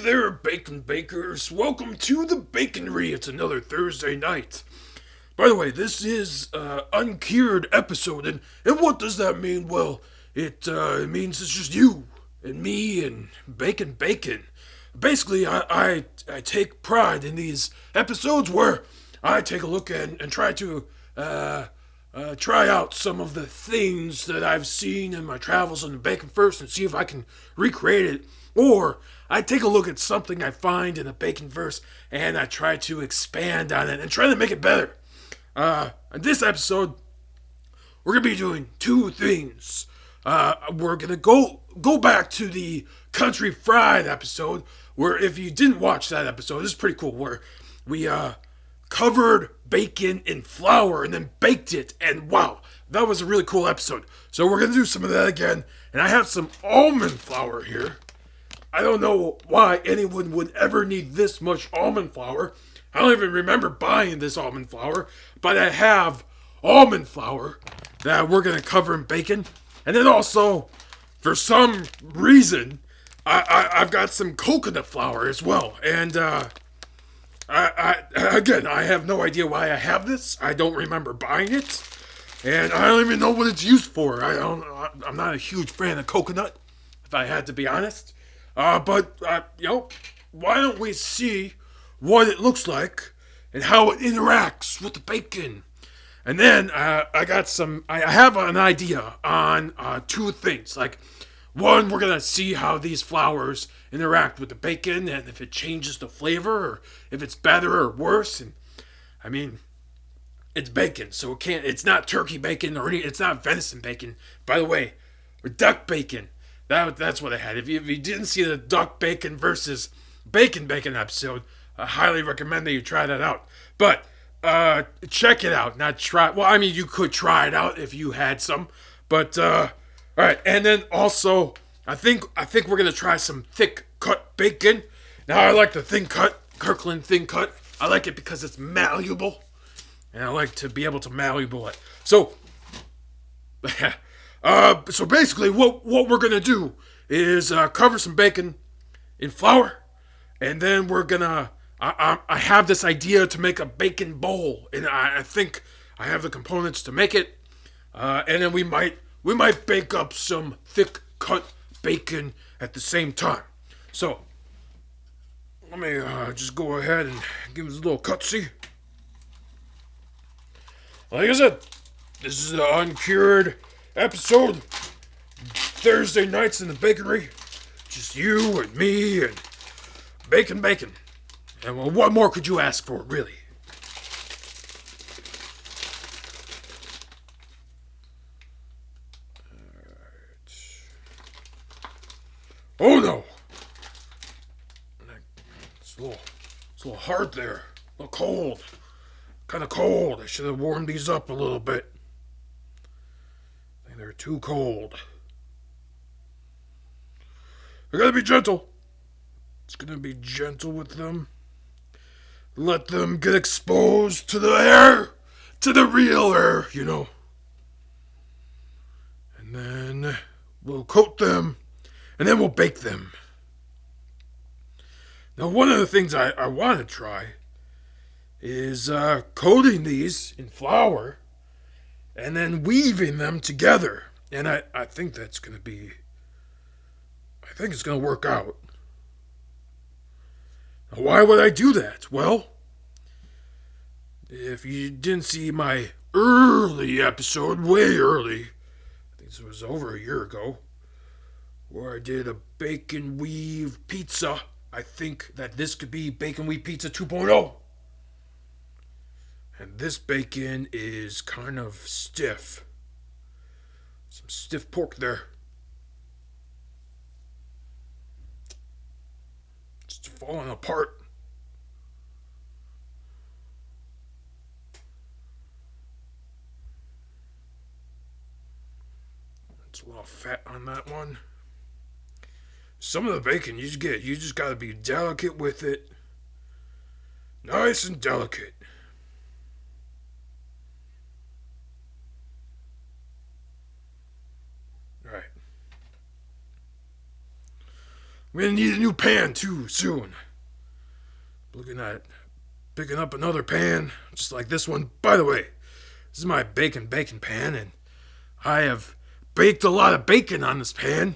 there, bacon bakers. Welcome to the baconry. It's another Thursday night. By the way, this is uncured episode, and what does that mean? Well, it means it's just you and me and bacon. Basically, I take pride in these episodes where I take a look and try to try out some of the things that I've seen in my travels in the baconverse and see if I can recreate it. Or I take a look at something I find in the baconverse and I try to expand on it and try to make it better. In this episode, we're gonna be doing two things. We're gonna go back to the country fried episode, where if you didn't watch that episode, this is pretty cool. Where we covered bacon in flour and then baked it, and wow, that was a really cool episode. So we're gonna do some of that again, and I have some almond flour here. I don't know why anyone would ever need this much almond flour. I don't even remember buying this almond flour, but I have almond flour that we're gonna cover in bacon, and then also, for some reason, I've got some coconut flour as well, and I have no idea why I have this. I don't remember buying it, and I don't even know what it's used for. I'm not a huge fan of coconut, if I had to be honest. But why don't we see what it looks like and how it interacts with the bacon? And then I have an idea on two things. Like, one, we're gonna see how these flours interact with the bacon and if it changes the flavor or if it's better or worse. And I mean, it's bacon, so it's not turkey bacon it's not venison bacon. By the way, or duck bacon. That's what I had. If you didn't see the duck bacon versus bacon episode, I highly recommend that you try that out. But check it out. Not try. Well, I mean, you could try it out if you had some. But all right, and then also, I think we're gonna try some thick cut bacon. Now, I like the thin cut, Kirkland thin cut. I like it because it's malleable, and I like to be able to malleable it. So. So basically, what we're gonna do is cover some bacon in flour, and then we're gonna. I have this idea to make a bacon bowl, and I think I have the components to make it. And then we might bake up some thick cut bacon at the same time. So let me just go ahead and give this a little cutsy. Like I said, this is the uncured episode. Thursday nights in the bakery. Just you and me and bacon. And well, what more could you ask for, really? Alright. Oh no! It's a little hard there. A little cold. Kinda cold. I should have warmed these up a little bit. They're too cold. I gotta be gentle. It's gonna be gentle with them. Let them get exposed to the air, to the real air, And then we'll coat them, and then we'll bake them. Now, one of the things I want to try is coating these in flour and then weaving them together. And I think that's going to be. I think it's going to work out. Now, why would I do that? Well, if you didn't see my early episode, way early, I think this was over a year ago, where I did a bacon weave pizza, I think that this could be bacon weave pizza 2.0. And this bacon is kind of stiff. Some stiff pork there. It's falling apart. It's a lot of fat on that one. Some of the bacon you just gotta be delicate with it. Nice and delicate. Right. We're gonna need a new pan too soon. Looking at picking up another pan, just like this one. By the way, this is my bacon pan, and I have baked a lot of bacon on this pan.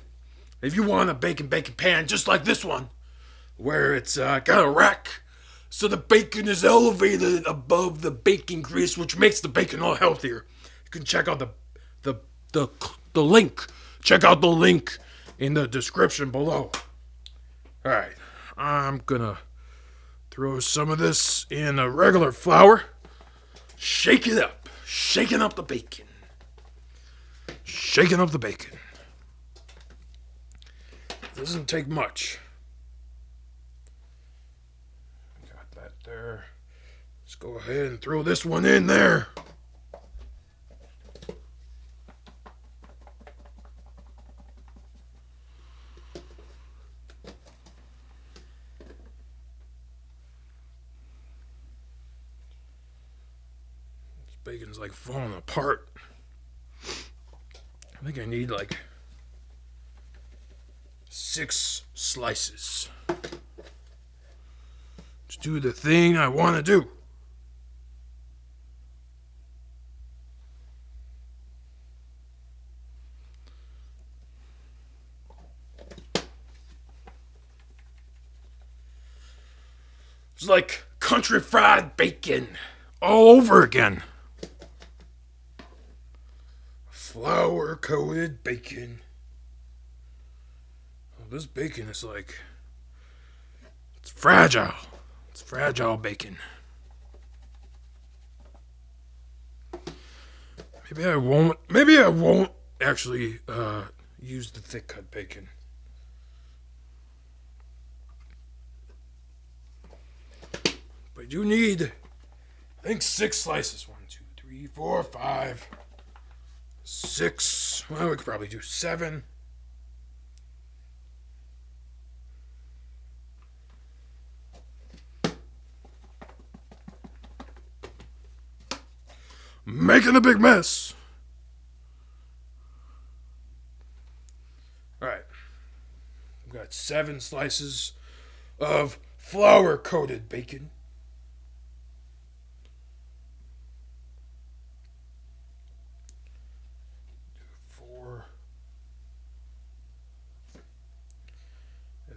If you want a bacon pan just like this one, where it's got a rack, so the bacon is elevated above the bacon grease, which makes the bacon all healthier. You can check out the link. Check out the link in the description below. All right, I'm gonna throw some of this in a regular flour. Shake it up. Shaking up the bacon. Shaking up the bacon. Doesn't take much. Got that there. Let's go ahead and throw this one in there. Bacon's like falling apart. I think I need like 6 slices to do the thing I want to do. It's like country fried bacon all over again. Flour coated bacon. Oh, this bacon is like, it's fragile. It's fragile bacon. Maybe I won't actually use the thick cut bacon. But I do need, I think 6 slices. 1, 2, 3, 4, 5, 6. Well, we could probably do 7. Making a big mess. All right. We've got 7 slices of flour coated bacon.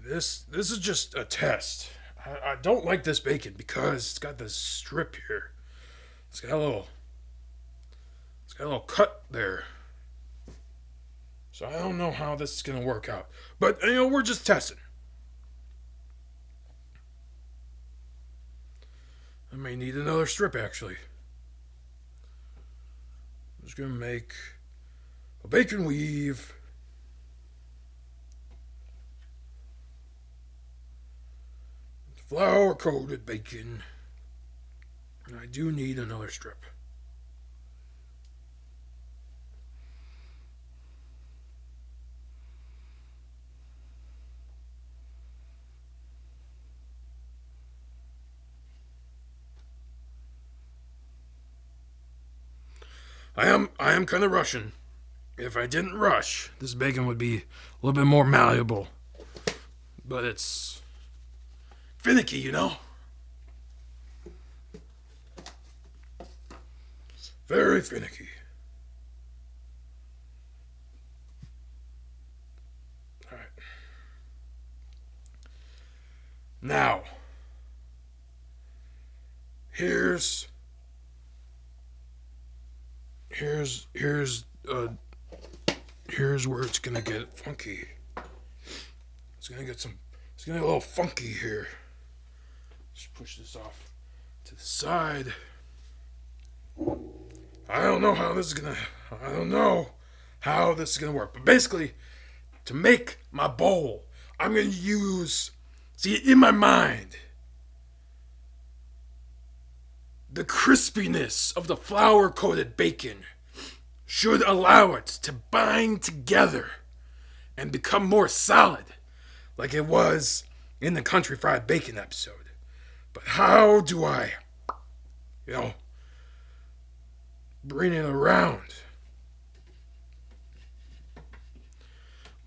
This is just a test. I don't like this bacon because it's got this strip here. It's got a little cut there. So I don't know how this is gonna work out. But we're just testing. I may need another strip actually. I'm just gonna make a bacon weave. Flour coated bacon. And I do need another strip. I am kind of rushing. If I didn't rush, this bacon would be a little bit more malleable. But it's finicky, Very finicky. All right. Now, here's where it's gonna get funky. It's gonna get a little funky here. Just push this off to the side. I don't know how this is gonna work. But basically, to make my bowl, I'm gonna use, in my mind, the crispiness of the flour-coated bacon should allow it to bind together and become more solid, like it was in the country fried bacon episode. But how do I, bring it around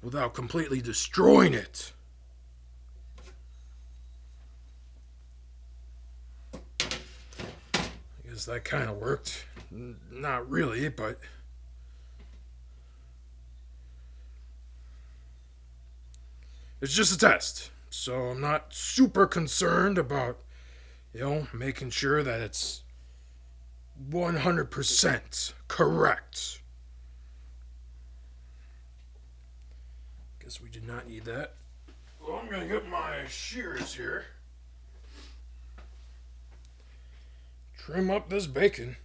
without completely destroying it? guess that kind of worked. Not really, but it's just a test. So I'm not super concerned about, making sure that it's 100% correct. Guess we did not need that. Well, I'm gonna get my shears here. Trim up this bacon.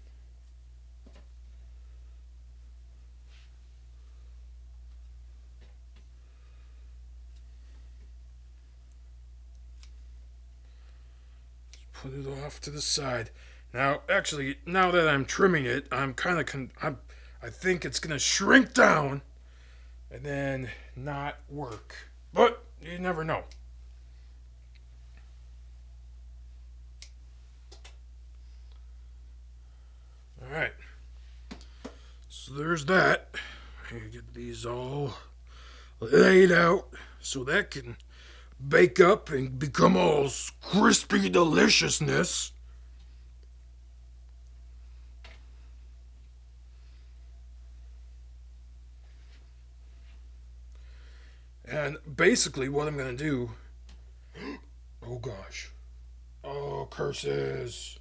Put it off to the side. Now, actually, now that I'm trimming it, I'm kind of I think it's gonna shrink down and then not work. But you never know. All right. So there's that. I get these all laid out so that can bake up and become all crispy deliciousness. And basically what I'm going to do... Oh gosh. Oh, curses.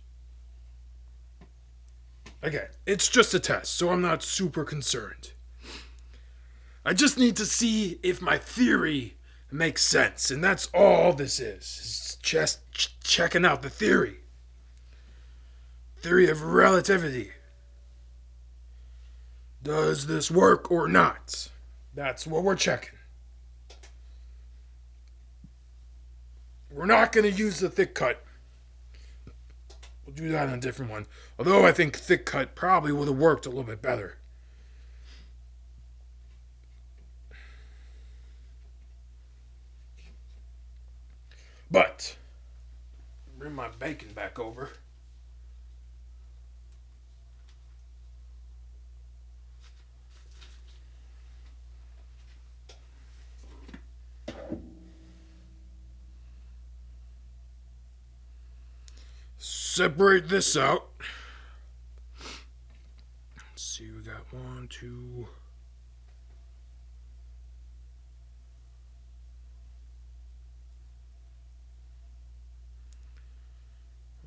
Okay, it's just a test, so I'm not super concerned. I just need to see if my theory makes sense, and that's all this is. It's just checking out the theory. Theory of relativity. Does this work or not? That's what we're checking. We're not going to use the thick cut. We'll do that on a different one. Although I think thick cut probably would have worked a little bit better. But, bring my bacon back over. Separate this out. Let's see, we got 1, 2.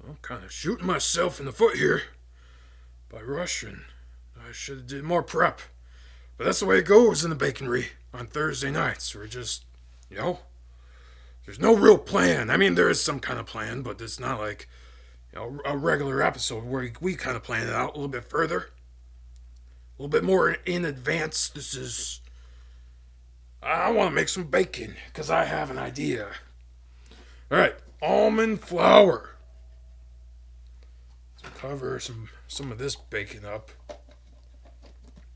I'm kind of shooting myself in the foot here by rushing. I should have did more prep. But that's the way it goes in the bakery on Thursday nights. We're just, there's no real plan. I mean, there is some kind of plan, but it's not like a regular episode where we kind of plan it out a little bit further, a little bit more in advance. This is, I want to make some bacon because I have an idea. All right, almond flour. Let's cover some of this bacon up.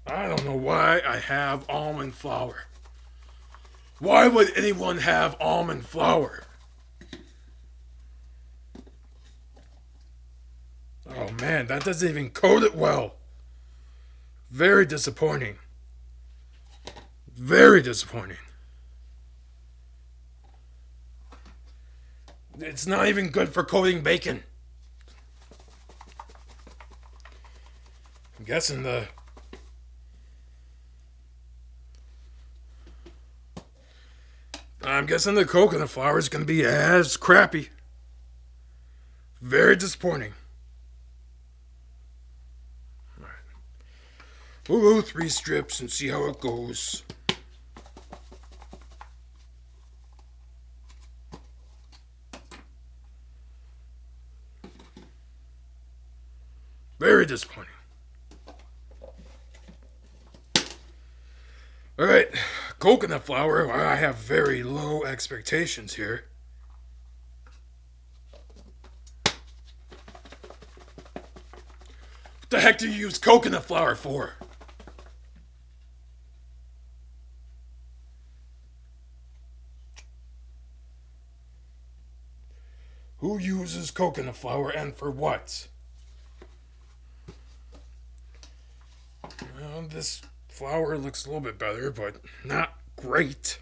I don't know why I have almond flour. Why would anyone have almond flour? Oh man, that doesn't even coat it well. Very disappointing. Very disappointing. It's not even good for coating bacon. I'm guessing the coconut flour is going to be as crappy. Very disappointing. All right. We'll go 3 strips and see how it goes. Very disappointing. All right, coconut flour. I have very low expectations here. What the heck do you use coconut flour for? Who uses coconut flour and for what? Well, this flour looks a little bit better, but not great.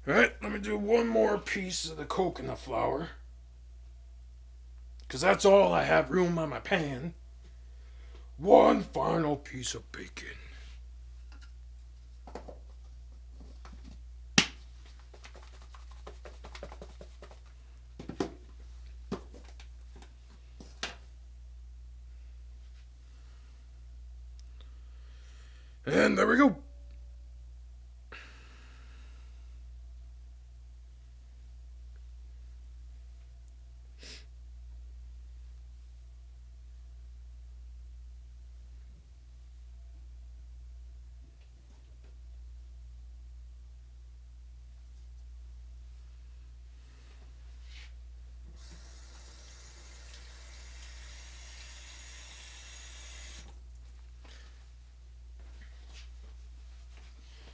Alright, let me do one more piece of the coconut flour. Because that's all I have room on my pan. One final piece of bacon. And there we go.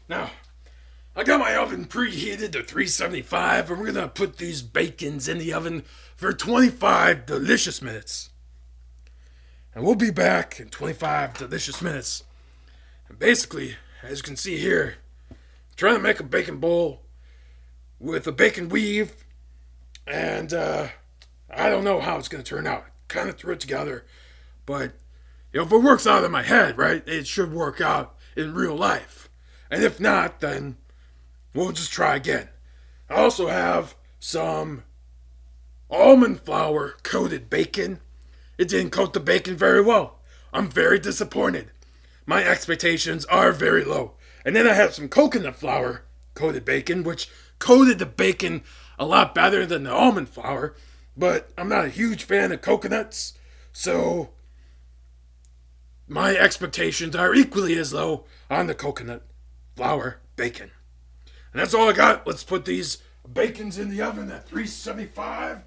Now, I got my oven preheated to 375, and we're gonna put these bacons in the oven for 25 delicious minutes. And we'll be back in 25 delicious minutes. And basically, as you can see here, I'm trying to make a bacon bowl with a bacon weave, and I don't know how it's gonna turn out. Kind of threw it together, but if it works out in my head, right, it should work out in real life. And if not, then we'll just try again. I also have some almond flour coated bacon. It didn't coat the bacon very well. I'm very disappointed. My expectations are very low. And then I have some coconut flour coated bacon, which coated the bacon a lot better than the almond flour. But I'm not a huge fan of coconuts, so my expectations are equally as low on the coconut flour bacon. And that's all I got. Let's put these bacons in the oven at 375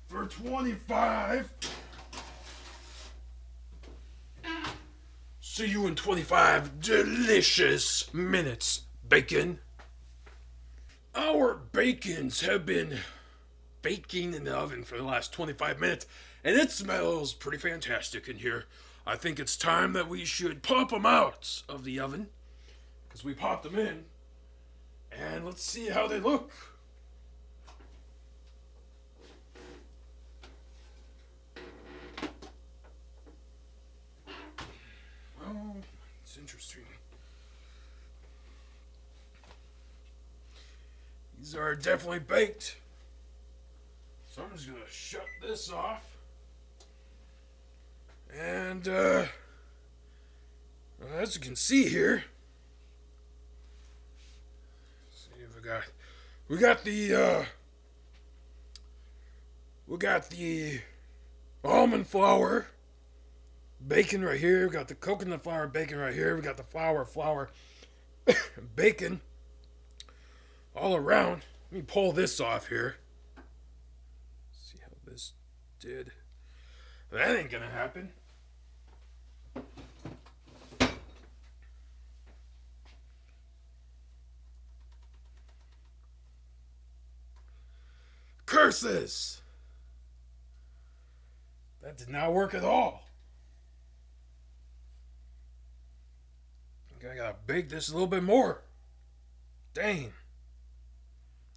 for 25. See you in 25 delicious minutes, bacon. Our bacons have been baking in the oven for the last 25 minutes, and it smells pretty fantastic in here. I think it's time that we should pop them out of the oven, because we popped them in, and let's see how they look. Well, it's interesting. These are definitely baked. So I'm just gonna shut this off. And as you can see here, let's see if we got the almond flour bacon right here. We got the coconut flour bacon right here. We got the flour bacon all around. Let me pull this off here. See how this did. That ain't gonna happen. Curses! That did not work at all. I gotta bake this a little bit more. Dang.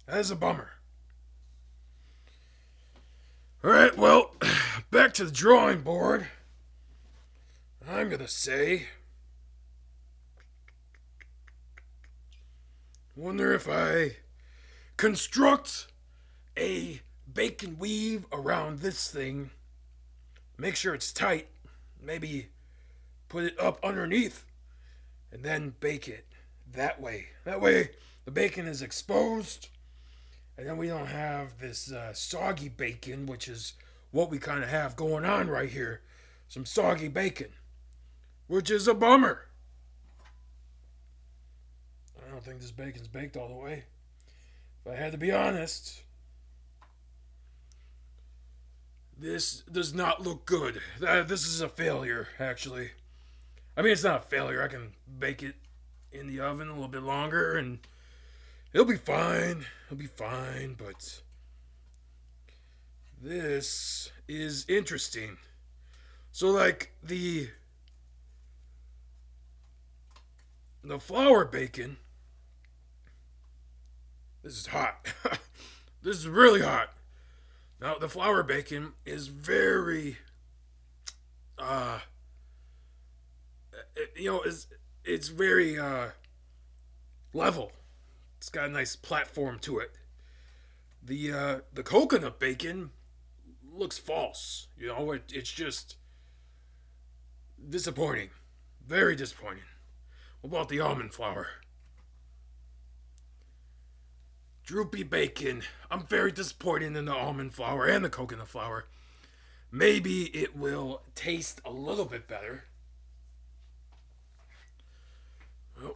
That is a bummer. Alright, well, back to the drawing board. I'm gonna say, wonder if I construct a bacon weave around this thing, make sure it's tight, maybe put it up underneath, and then bake it that way. That way the bacon is exposed, and then we don't have this soggy bacon, which is what we kind of have going on right here. Some soggy bacon, which is a bummer. I don't think this bacon's baked all the way. If I had to be honest, this does not look good. This is a failure, actually. I mean, it's not a failure. I can bake it in the oven a little bit longer, and it'll be fine. It'll be fine, but this is interesting. So, like, the flour bacon, This is hot. This is really hot. Now the flour bacon is very, uh, it's very level. It's got a nice platform to it. The coconut bacon looks false. It's just disappointing. Very disappointing. What about the almond flour? Droopy bacon. I'm very disappointed in the almond flour and the coconut flour. Maybe it will taste a little bit better. Well,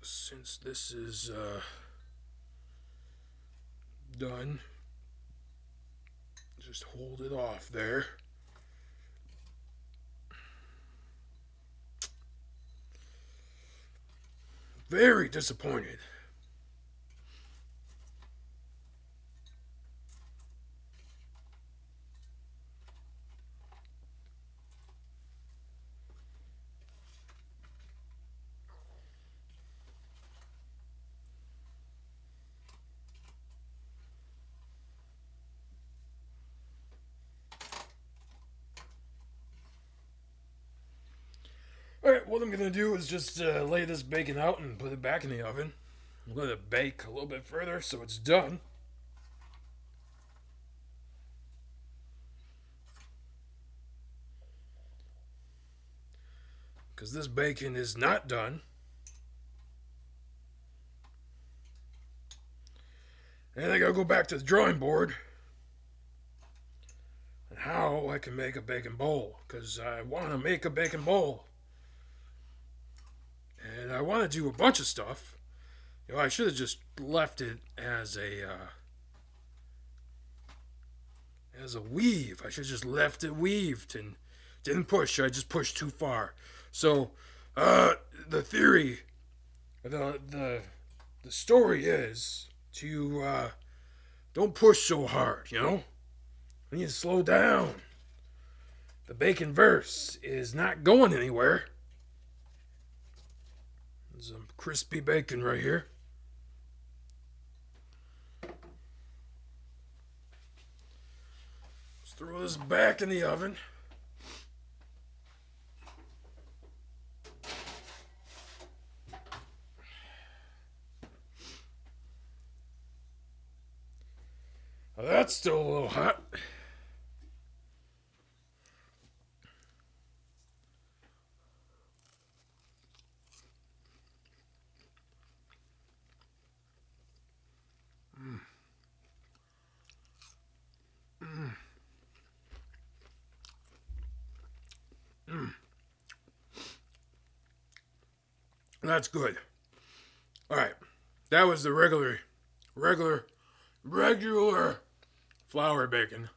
since this is done, just hold it off there. Very disappointed. Alright, what I'm going to do is just lay this bacon out and put it back in the oven. I'm going to bake a little bit further so it's done. Because this bacon is not done. And I gotta go back to the drawing board and how I can make a bacon bowl. Because I want to make a bacon bowl. And I want to do a bunch of stuff. I should have just left it as a weave. I should have just left it weaved and didn't push. I just pushed too far. So, the theory, the story is to don't push so hard. You need to slow down. The baconverse is not going anywhere. Some crispy bacon right here. Let's throw this back in the oven. Now that's still a little hot. That's good. All right, that was the regular flour bacon.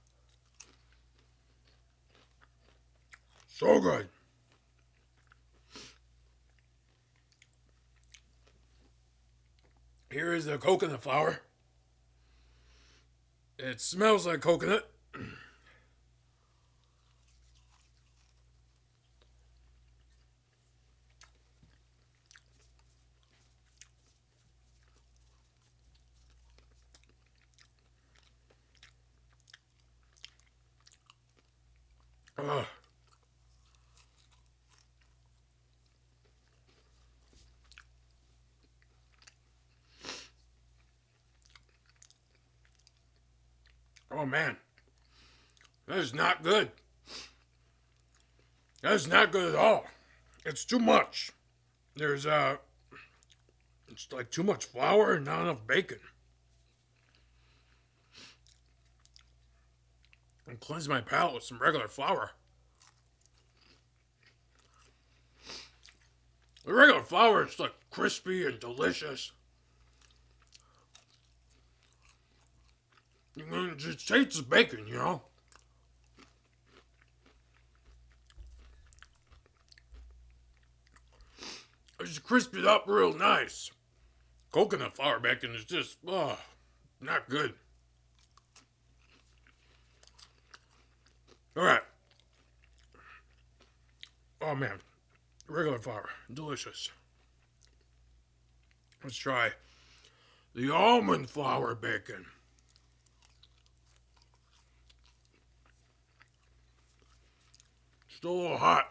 So good. Here is the coconut flour. It smells like coconut. Oh. Oh man, that is not good. That is not good at all. It's too much. It's like too much flour and not enough bacon. And cleanse my palate with some regular flour. The regular flour is like crispy and delicious. You can just taste the bacon, It's crisped it up real nice. Coconut flour bacon is just, not good. All right. Oh man, regular flour, delicious. Let's try the almond flour bacon. Still a little hot.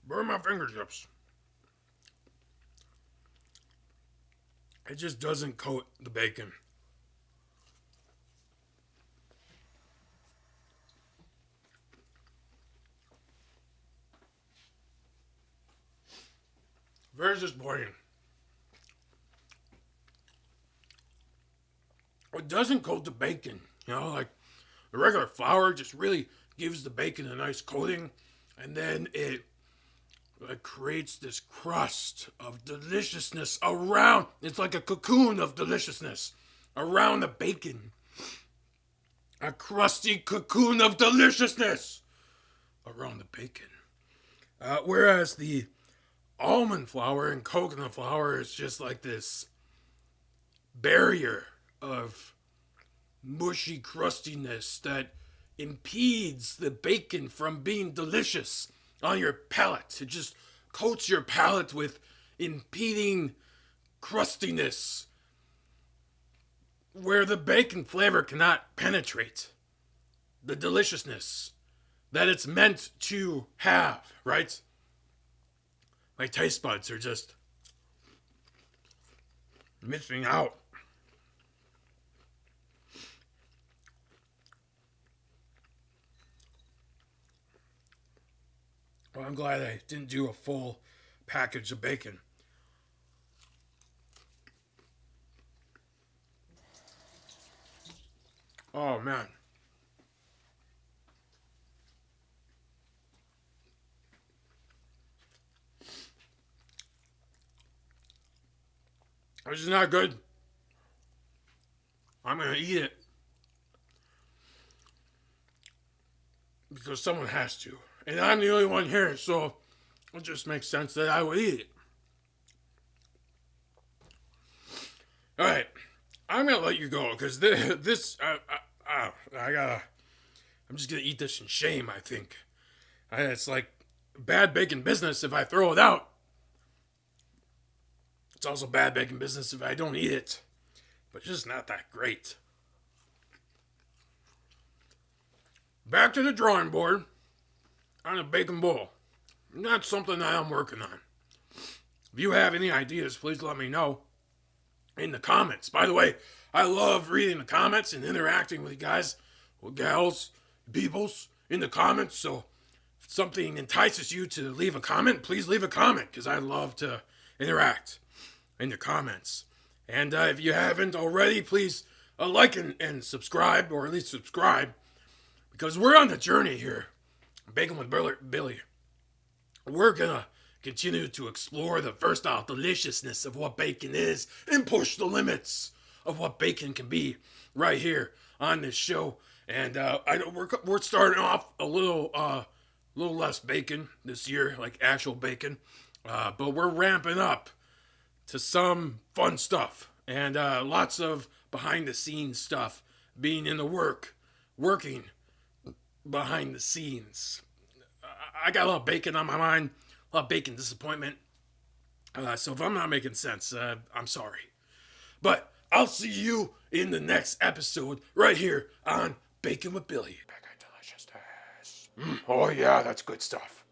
Burn my fingertips. It just doesn't coat the bacon. Very disappointing. It doesn't coat the bacon. Like the regular flour just really gives the bacon a nice coating, and then it creates this crust of deliciousness around. It's like a cocoon of deliciousness around the bacon. A crusty cocoon of deliciousness around the bacon. Whereas the almond flour and coconut flour is just like this barrier of mushy crustiness that impedes the bacon from being delicious on your palate. It just coats your palate with impeding crustiness where the bacon flavor cannot penetrate the deliciousness that it's meant to have, right? My taste buds are just missing out. Well, I'm glad I didn't do a full package of bacon. Oh, man. This is not good. I'm going to eat it because someone has to. And I'm the only one here, so it just makes sense that I would eat it. All right. I'm going to let you go because I'm just going to eat this in shame, I think. It's like bad bacon business if I throw it out. It's also bad bacon business if I don't eat it. But it's just not that great. Back to the drawing board on a bacon bowl. That's something that I'm working on. If you have any ideas, please let me know in the comments. By the way, I love reading the comments and interacting with you guys, with gals, peoples in the comments. So if something entices you to leave a comment, please leave a comment because I love to interact in the comments. And if you haven't already, please like and subscribe, or at least subscribe, because we're on the journey here. Bacon with Billy. We're gonna continue to explore the versatile deliciousness of what bacon is and push the limits of what bacon can be right here on this show. And I know we're starting off a little less bacon this year, like actual bacon, but we're ramping up to some fun stuff and lots of behind the scenes stuff being in the working behind the scenes. I got a lot of bacon on my mind, a lot of bacon disappointment. So if I'm not making sense, I'm sorry. But I'll see you in the next episode right here on Bacon with Billy. Bacon deliciousness. Oh yeah, that's good stuff.